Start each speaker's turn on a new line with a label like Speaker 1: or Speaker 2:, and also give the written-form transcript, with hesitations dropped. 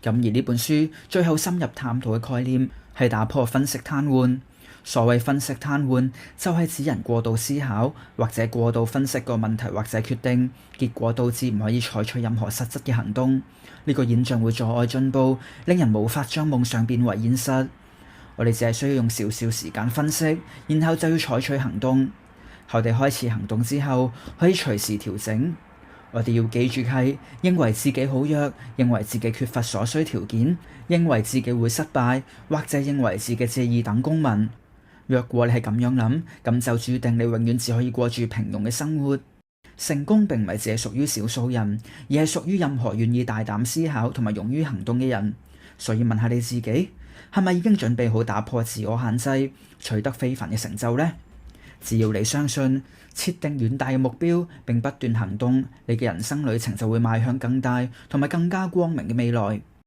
Speaker 1: 咁而呢本書最後深入探討嘅概念係打破分析癱瘓。所謂分析癱瘓，就係指人過度思考或者過度分析個問題或者決定，結果導致唔可以採取任何實質嘅行動。呢個現象會阻礙進步，令人無法將夢想變為現實。我哋只係需要用少少時間分析，然後就要採取行動。我哋開始行動之後，可以隨時調整。我哋要記住係認為自己好弱，認為自己缺乏所需條件，認為自己會失敗，或者認為自己只係二等公民。若果你係咁樣諗，咁就注定你永遠只可以過住平庸嘅生活。成功並唔係只係屬於少數人，而係屬於任何願意大膽思考同埋勇於行動嘅人。所以問下你自己，係咪已經準備好打破自我限制，取得非凡嘅成就呢？只要你相信，設定遠大嘅目標並不斷行動，你嘅人生旅程就會邁向更大同埋更加光明嘅未來。